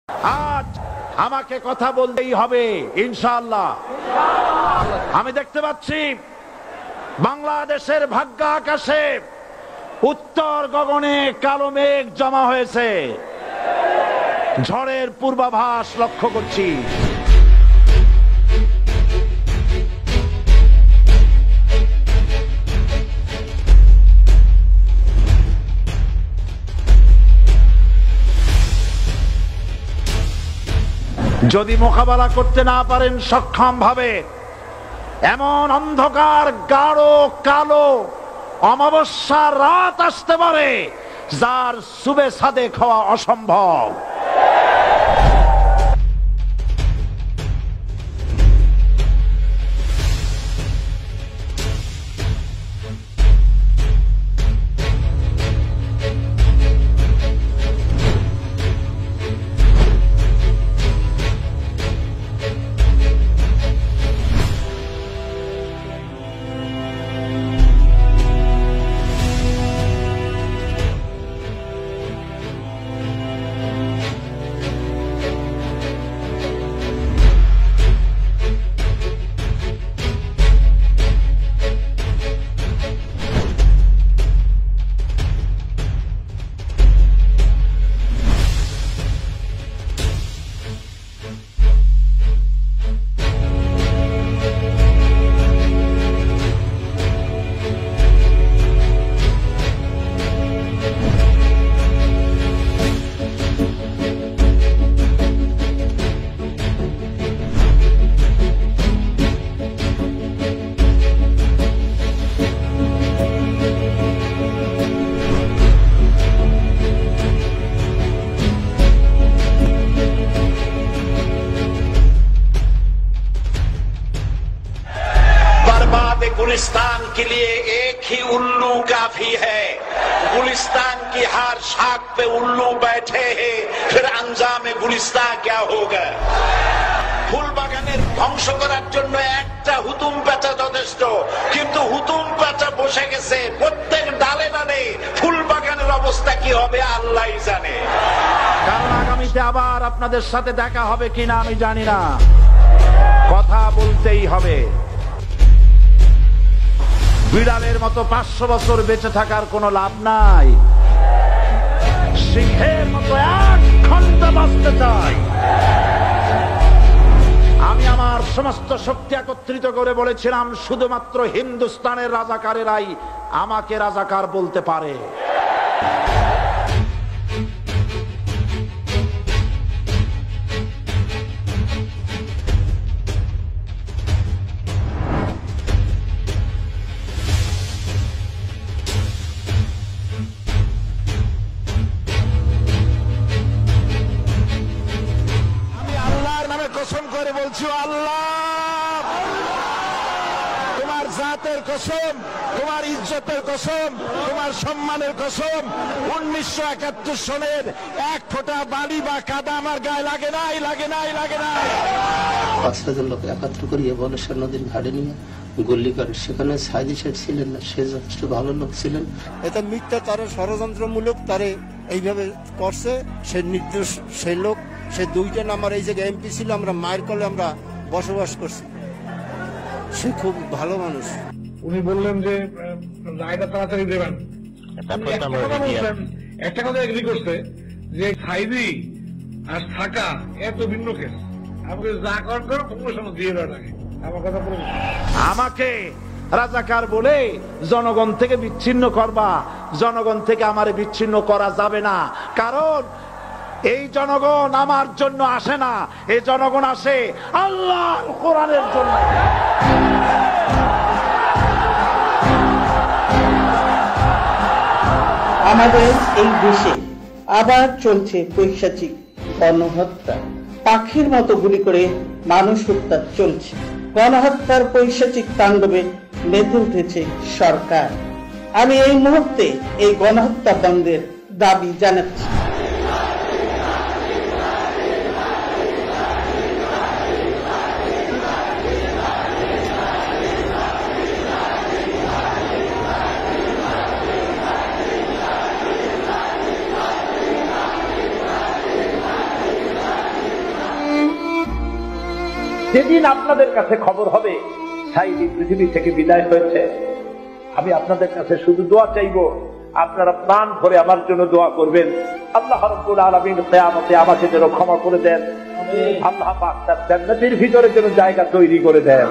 আজ আমাকে কথা বলতেই হবে ইনশাআল্লাহ। আমি দেখতে পাচ্ছি বাংলাদেশের ভাগ্য আকাশে উত্তর গগনে কালো মেঘ জমা হয়েছে, ঝড়ের পূর্বাভাস লক্ষ্য করছি। যদি মোকাবেলা করতে না পারেন সক্ষম ভাবে, এমন অন্ধকার গাঢ় কালো অমাবস্যার রাত আসতে পারে যার সুবে সাদেক হওয়া অসম্ভব। गुलिस्तान के लिए एक ही उल्लू काफी है। गुलिस्तान की हर शाख पे उल्लू बैठे हैं, फिर अंजाम गुलिस्तान क्या होगा। ফুল বাগানের ধ্বংস করার জন্য একটা হুতুম পেঁচা যথেষ্ট, কিন্তু হুতুম পেঁচা বসে গেছে প্রত্যেক ডালে ডালে। ফুল বাগানের অবস্থা কি হবে আল্লাহই জানে। কারণ আগামীতে আবার আপনাদের সাথে দেখা হবে কিনা আমি জানি না, কথা বলতেই হবে। বিড়ালের মতো 500 বছর বেঁচে থাকার কোনো লাভ নাই, সিংহের মতো এক ঘন্টা বাঁচতে চাই। আমি আমার সমস্ত শক্তি একত্রিত করে বলেছিলাম শুধুমাত্র হিন্দুস্তানের রাজাকারেরাই আমাকে রাজাকার বলতে পারে। কসম করে বলছি আল্লাহ, তোমার জাতের কসম, তোমার ইজ্জতের কসম, তোমার সম্মানের কসম, 1971 সনের এক ফোঁটা বালি বা কাদা আমার গায়ে লাগে নাই, লাগে নাই, লাগে নাই। 5,000 লোক একত্র করিয়ে বলেশ্বর নদীর ঘাটে নিয়ে গল্লি করে, সেখানে সাইদি শেখ ছিলেন না, সে যথেষ্ট ভালো লোক ছিলেন। এটা মিথ্যা, তারা ষড়যন্ত্রমূলক, তারে এইভাবে করছে। সে নির্দোষ, সেই লোক, সে 2টা নাম্বার এই জায়গায় এমপি ছিল, আমরা মায়ের কলে আমরা বসবাস করছি। সে খুব ভালো মানুষ। উনি বললেন যে রায়টা তাড়াতাড়ি দেবেন। একটা কথা এগ্রি করছে যে সাইদি আর থাকা এত ভিন্ন কেস, আমাকে যা করেন করো প্রমোশন দিয়ে দেওয়াটাকে আমার কথা বলে। আমাকে রাজাকার বলে জনগণ থেকে বিচ্ছিন্ন করবা, জনগণ থেকে আমারে বিচ্ছিন্ন করা যাবে না। কারণ এই জনগণ আমার জন্য আসে না, এই জনগণ আসে আল্লাহর কোরআনের জন্য। আমাদের এই দেশে আবার চলছে পৈশাচিক গণহত্যা, পাখির মতো গুলি করে মানুষ হত্যা চলছে। গণহত্যার পৈশাচিক তাণ্ডবে মেতে উঠেছে সরকার। আমি এই মুহূর্তে এই গণহত্যা বন্ধের দাবি জানাচ্ছি। যেদিন আপনাদের কাছে খবর হবে সাইদি পৃথিবী থেকে বিদায় হয়েছে, আমি আপনাদের কাছে শুধু দোয়া চাইবো, আপনারা প্রাণ ভরে আমার জন্য দোয়া করবেন। আল্লাহ রাব্বুল আলামিন কিয়ামতে আমাকে যেন ক্ষমা করে দেন, আল্লাহ পাক তার জান্নাতের ভিতরে যেন জায়গা তৈরি করে দেন।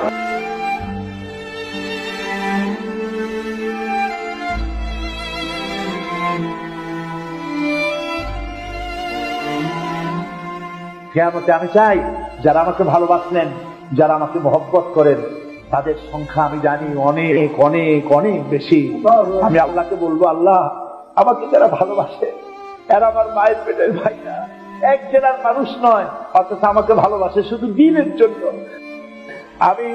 কিয়ামতে আমি চাই যারা আমাকে ভালোবাসলেন, যারা আমাকে মহব্বত করেন, তাদের সংখ্যা আমি জানি অনেক অনেক অনেক বেশি। আমি আল্লাহকে বলবো, আল্লাহ আমাকে যারা ভালোবাসে এরা আমার মায়ের পেটের ভাই না, এক জেলার মানুষ নয়, অথচ আমাকে ভালোবাসে শুধু দিনের জন্য। আমি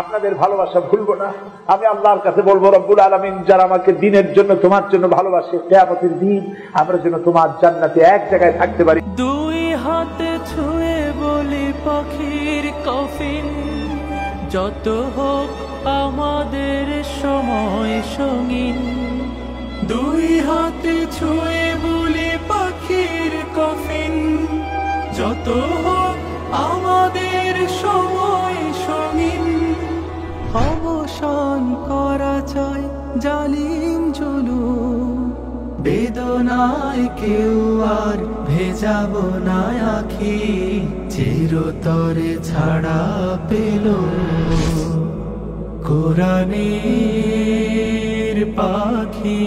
আপনাদের ভালোবাসা ভুলবো না। আমি আল্লাহর কাছে বলবো, রব্বুল আলামিন যারা আমাকে দিনের জন্য তোমার জন্য ভালোবাসে, কিয়ামতের দিন আমরা যেন তোমার জান্নাতে এক জায়গায় থাকতে পারি। দুই হাতে ছুঁয়ে বলি পাখির কফিন, যত হোক আমাদের সময় সঙ্গীন। দুই হাতে ছুঁয়ে বলি পাখির কফিন, যত হোক আমাদের সময় সঙ্গীন। অবসান করা চাই জালিম জুলুম, বেদনায় কেউ আর ভেজাব না আখি, চিরতরে ছাড়া পেল কোরআনের পাখি।